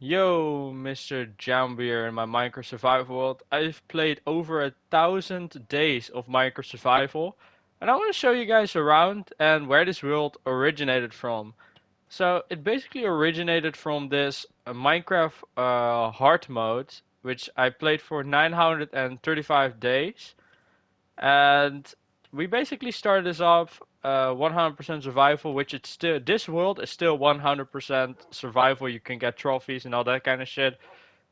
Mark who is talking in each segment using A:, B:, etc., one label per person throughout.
A: Yo, MrJamble here in my Minecraft Survival world. I've played over 1,000 days of Minecraft Survival, and I want to show you guys around and where this world originated from. So it basically originated from this Minecraft hard mode, which I played for 935 days, and we basically started this off 100% survival, which it's still this world is still 100% survival. You can get trophies and all that kind of shit.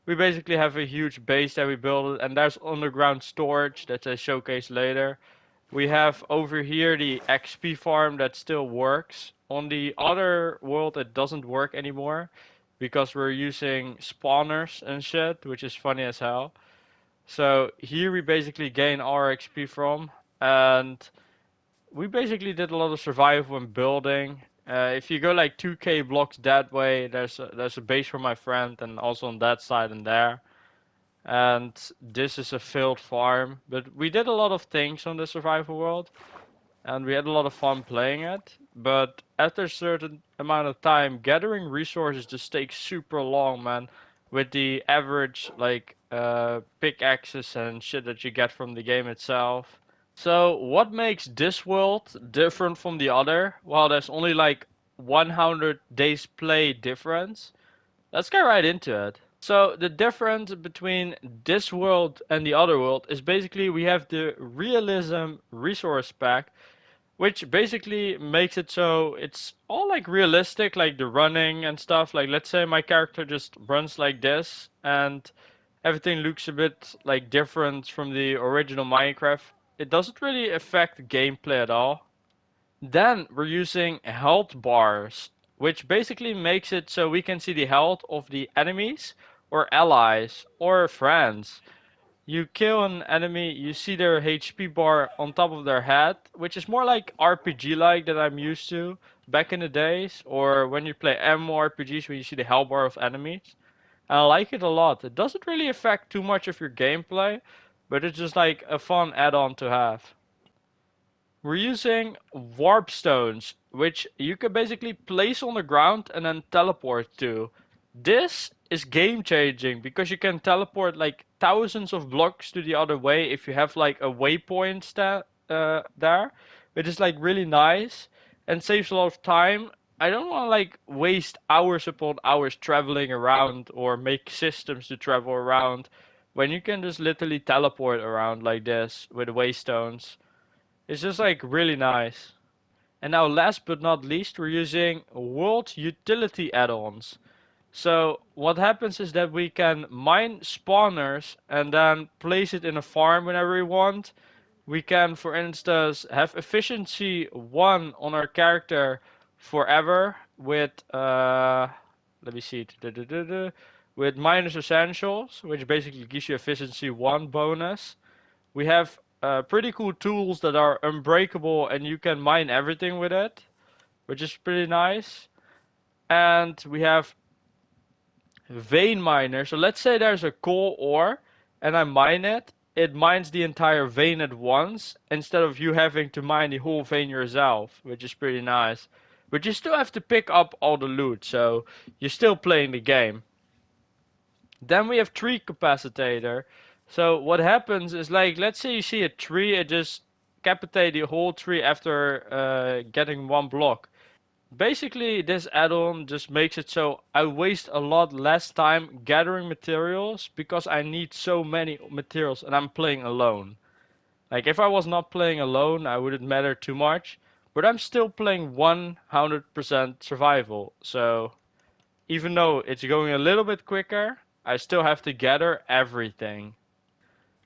A: We basically have a huge base that we built, and there's underground storage that I showcase later. We have over here the XP farm that still works. On the other world, it doesn't work anymore because we're using spawners and shit, which is funny as hell. So here we basically gain our XP from, and we basically did a lot of survival and building. If you go like 2k blocks that way, there's a base for my friend, and also on that side and there. And this is a failed farm, but we did a lot of things on the survival world, and we had a lot of fun playing it. But after a certain amount of time, gathering resources just takes super long, man. With the average like pickaxes and shit that you get from the game itself. So what makes this world different from the other? Well, there's only like 100 days play difference. Let's get right into it. So the difference between this world and the other world is basically we have the realism resource pack, which basically makes it so it's all like realistic, like the running and stuff. Like let's say my character just runs like this and everything looks a bit like different from the original Minecraft. It doesn't really affect gameplay at all. Then we're using health bars, which basically makes it so we can see the health of the enemies or allies or friends. You kill an enemy, you see their HP bar on top of their head, which is more like RPG like that I'm used to back in the days, or when you play MMORPGs when you see the health bar of enemies. And I like it a lot. It doesn't really affect too much of your gameplay, but it's just like a fun add-on to have. We're using warp stones, which you can basically place on the ground and then teleport to. This is game changing because you can teleport like thousands of blocks to the other way if you have like a waypoint there, which is like really nice and saves a lot of time. I don't want to like waste hours upon hours traveling around or make systems to travel around when you can just literally teleport around like this with waystones. It's just like really nice. And now last but not least, we're using world utility add-ons. So what happens is that we can mine spawners and then place it in a farm whenever we want. We can, for instance, have efficiency 1 on our character forever with, let me see, with minus essentials, which basically gives you efficiency 1 bonus. We have pretty cool tools that are unbreakable and you can mine everything with it, which is pretty nice. And we have vein miner. So let's say there's a coal ore and I mine it. It mines the entire vein at once instead of you having to mine the whole vein yourself, which is pretty nice. But you still have to pick up all the loot, so you're still playing the game. Then we have tree capacitator. So what happens is like, let's say you see a tree, it just capitate the whole tree after getting one block. Basically, this add-on just makes it so I waste a lot less time gathering materials because I need so many materials and I'm playing alone. Like if I was not playing alone, I wouldn't matter too much. But I'm still playing 100% survival. So even though it's going a little bit quicker, I still have to gather everything.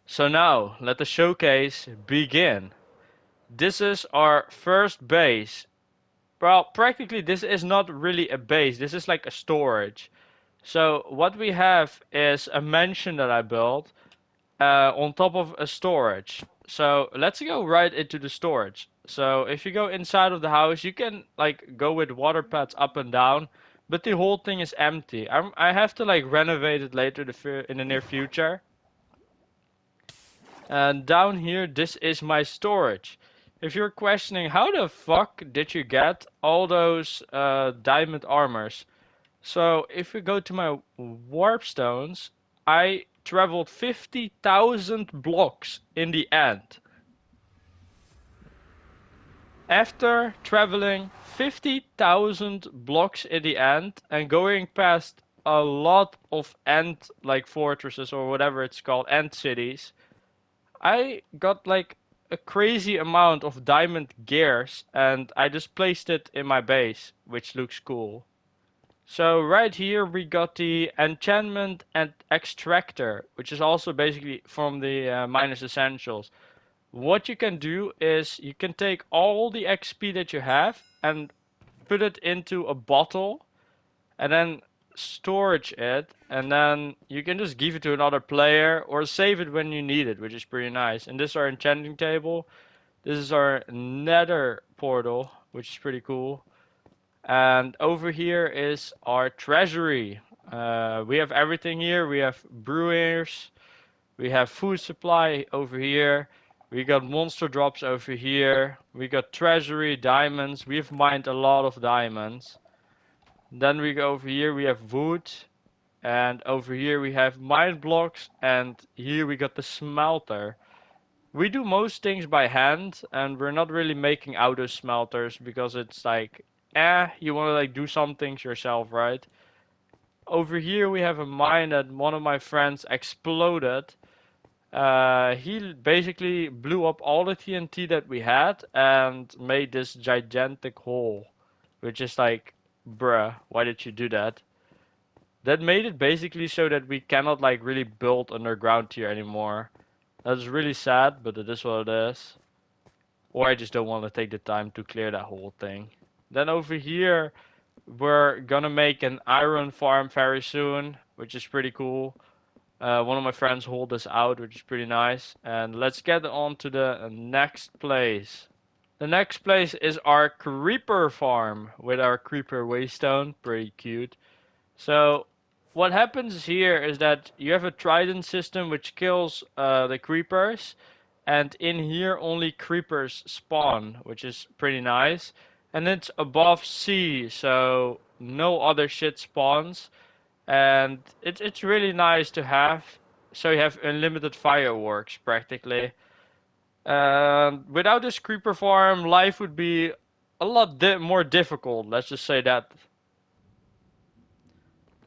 A: So now, let the showcase begin. This is our first base. Well, practically this is not really a base, this is like a storage. So what we have is a mansion that I built on top of a storage. So let's go right into the storage. So if you go inside of the house, you can like go with water pads up and down, but the whole thing is empty. I have to like renovate it later in the near future. And down here, this is my storage. If you're questioning how the fuck did you get all those diamond armors? So if we go to my warp stones, I traveled 50,000 blocks in the end. After traveling 50,000 blocks in the end and going past a lot of end like fortresses or whatever it's called, end cities, I got like a crazy amount of diamond gears and I just placed it in my base, which looks cool. So right here we got the enchantment and extractor, which is also basically from the minus essentials. What you can do is you can take all the XP that you have and put it into a bottle and then storage it, and then you can just give it to another player or save it when you need it, which is pretty nice. And this is our enchanting table. This is our nether portal, which is pretty cool. And over here is our treasury. We have everything here. We have brewers. We have food supply over here. We got monster drops over here. We got treasury, diamonds. We've mined a lot of diamonds. Then we go over here. We have wood. And over here we have mine blocks. And here we got the smelter. We do most things by hand. And we're not really making auto smelters because it's like, you want to like do some things yourself, right? Over here we have a mine that one of my friends exploded. He basically blew up all the TNT that we had and made this gigantic hole, which is like, bruh, why did you do that? That made it basically so that we cannot like really build underground here anymore. That's really sad, but it is what it is. Or I just don't want to take the time to clear that whole thing. Then over here, we're gonna make an iron farm very soon, which is pretty cool. One of my friends hold this out, which is pretty nice. And let's get on to the next place. The next place is our creeper farm with our creeper waystone. Pretty cute. So what happens here is that you have a trident system which kills the creepers. And in here only creepers spawn, which is pretty nice. And it's above sea, so no other shit spawns. And it's really nice to have. So you have unlimited fireworks practically. Without this creeper farm, life would be a lot more difficult. Let's just say that.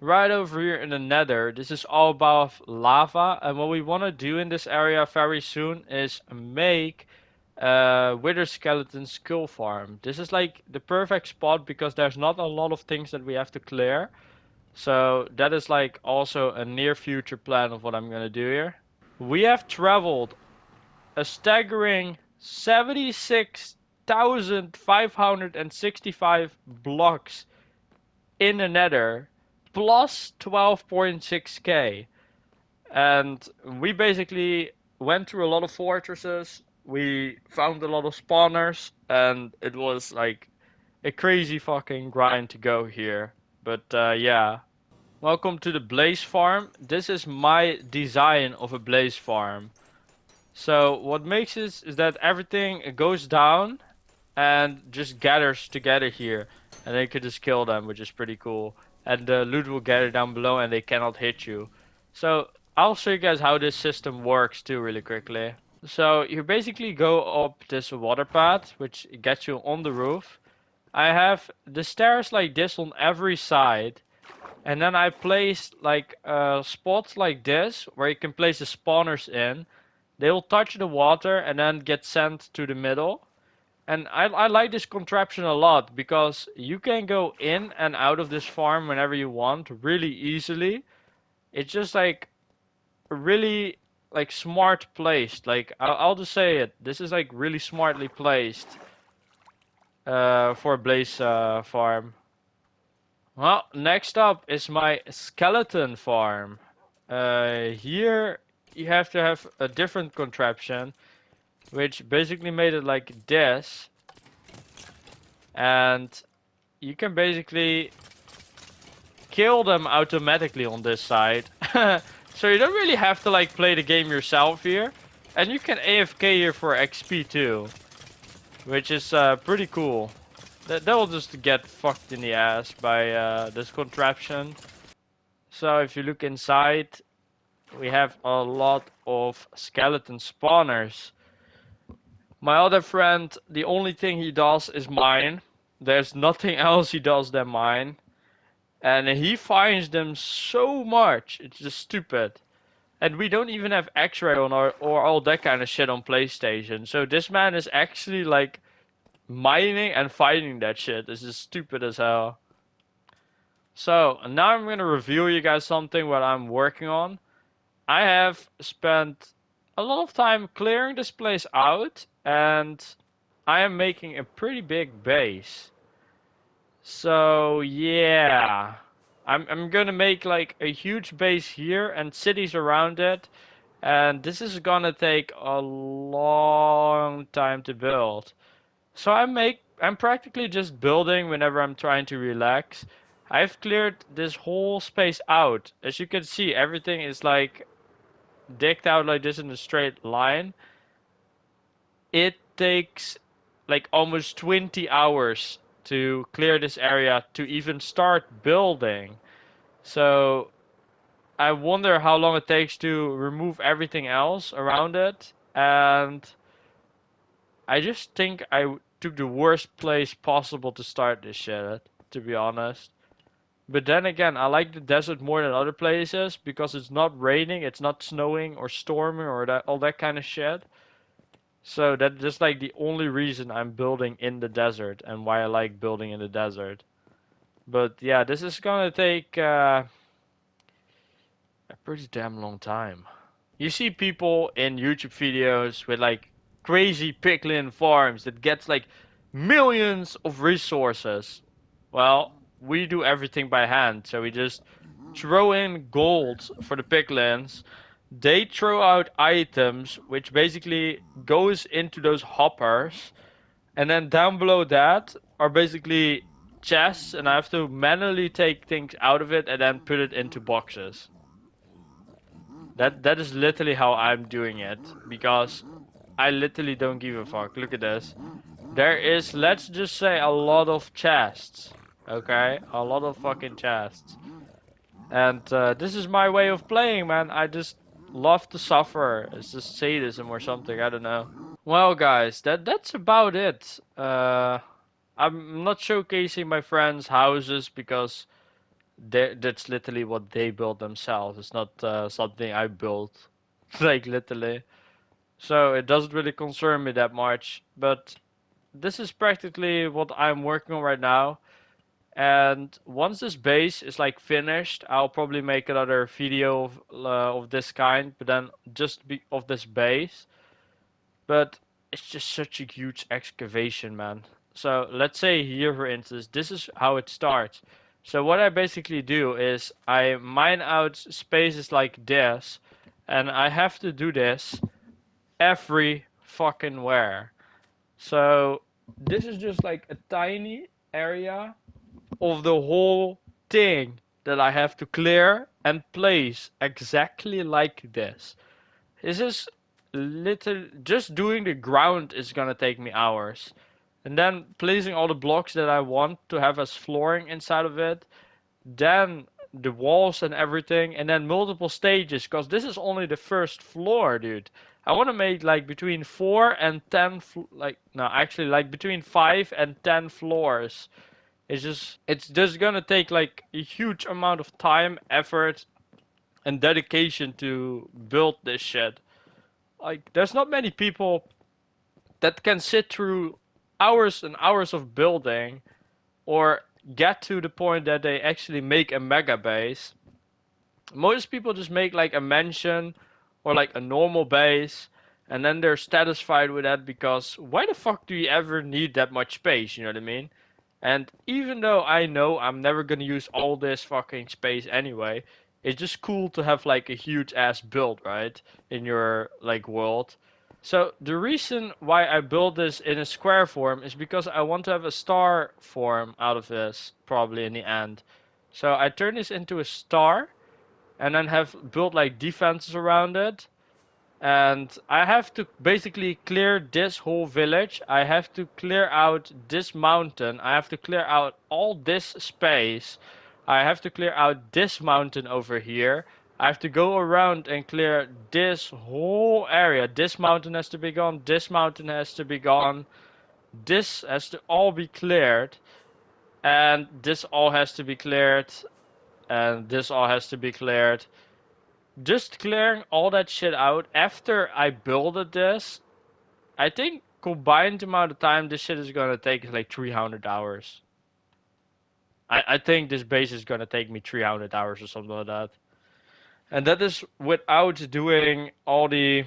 A: Right over here in the Nether, this is all above lava, and what we want to do in this area very soon is make wither skeleton skull farm. This is like the perfect spot because there's not a lot of things that we have to clear. So that is like also a near future plan of what I'm gonna do here. We have traveled a staggering 76,565 blocks in the Nether, plus 12.6k. And we basically went through a lot of fortresses. We found a lot of spawners, and it was like a crazy fucking grind to go here. But yeah. Welcome to the Blaze Farm. This is my design of a Blaze Farm. So what makes it is that everything goes down and just gathers together here. And then you can just kill them, which is pretty cool. And the loot will gather down below and they cannot hit you. So I'll show you guys how this system works too really quickly. So you basically go up this water path, which gets you on the roof. I have the stairs like this on every side. And then I placed like spots like this where you can place the spawners in. They'll touch the water and then get sent to the middle. And I like this contraption a lot because you can go in and out of this farm whenever you want really easily. It's just like really like smart placed. Like I'll just say it. This is like really smartly placed for a Blaze farm. Well, next up is my skeleton farm. Here you have to have a different contraption, which basically made it like this. And you can basically kill them automatically on this side. So you don't really have to like play the game yourself here. And you can AFK here for XP too, which is pretty cool. they'll just get fucked in the ass by this contraption. So if you look inside, we have a lot of skeleton spawners. My other friend, the only thing he does is mine. There's nothing else he does than mine. And he finds them so much. It's just stupid. And we don't even have X-ray on our or all that kind of shit on PlayStation. So this man is actually like mining and finding that shit. This is stupid as hell. So now I'm gonna reveal you guys something what I'm working on. I have spent a lot of time clearing this place out, and I am making a pretty big base. So yeah, I'm gonna make like a huge base here and cities around it, and this is gonna take a long time to build. So I'm practically just building whenever I'm trying to relax. I've cleared this whole space out. As you can see, everything is like digged out like this in a straight line. It takes like almost 20 hours to clear this area to even start building. So I wonder how long it takes to remove everything else around it. And I just think I took the worst place possible to start this shit, to be honest. But then again, I like the desert more than other places because it's not raining, it's not snowing or storming or that all that kind of shit. So that's just like the only reason I'm building in the desert and why I like building in the desert. But yeah, this is gonna take a pretty damn long time. You see people in YouTube videos with like crazy piglin farms that gets like millions of resources. Well, we do everything by hand, so we just throw in gold for the piglins. They throw out items, which basically goes into those hoppers, and then down below that are basically chests, and I have to manually take things out of it and then put it into boxes. That is literally how I'm doing it because I literally don't give a fuck. Look at this. There is, let's just say, a lot of chests. Okay, a lot of fucking chests. And this is my way of playing, man. I just love to suffer. It's just sadism or something. I don't know. Well, guys, that's about it. I'm not showcasing my friends' houses because that's literally what they built themselves. It's not something I built, like literally. So it doesn't really concern me that much. But this is practically what I'm working on right now. And once this base is like finished, I'll probably make another video of this kind, but then just be of this base. But it's just such a huge excavation, man. So let's say here, for instance, this is how it starts. So what I basically do is I mine out spaces like this, and I have to do this every fucking where. So this is just like a tiny area of the whole thing that I have to clear and place exactly like this. This is little, just doing the ground is gonna take me hours. And then placing all the blocks that I want to have as flooring inside of it, then the walls and everything, and then multiple stages, because this is only the first floor, dude. I want to make like between 4 and 10, like, no, actually like between 5 and 10 floors. It's just gonna take like a huge amount of time, effort, and dedication to build this shit. Like, there's not many people that can sit through hours and hours of building or get to the point that they actually make a mega base. Most people just make like a mansion or like a normal base and then they're satisfied with that because why the fuck do you ever need that much space, you know what I mean? And even though I know I'm never gonna use all this fucking space anyway, it's just cool to have like a huge ass build, right? In your like world. So the reason why I build this in a square form is because I want to have a star form out of this, probably in the end. So I turn this into a star and then have built like defenses around it. And I have to basically clear this whole village. I have to clear out this mountain. I have to clear out all this space. I have to clear out this mountain over here. I have to go around and clear this whole area. This mountain has to be gone. This mountain has to be gone. This has to all be cleared. And this all has to be cleared. And this all has to be cleared. Just clearing all that shit out after I builded this, I think combined amount of time this shit is gonna take is like 300 hours. I think this base is gonna take me 300 hours or something like that. And that is without doing all the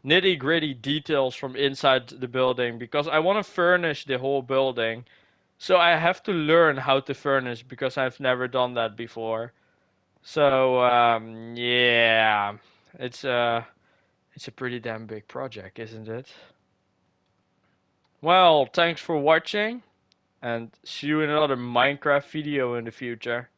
A: nitty gritty details from inside the building because I want to furnish the whole building. So I have to learn how to furnish because I've never done that before. So yeah, it's it's a pretty damn big project, isn't it? Well, thanks for watching and see you in another Minecraft video in the future.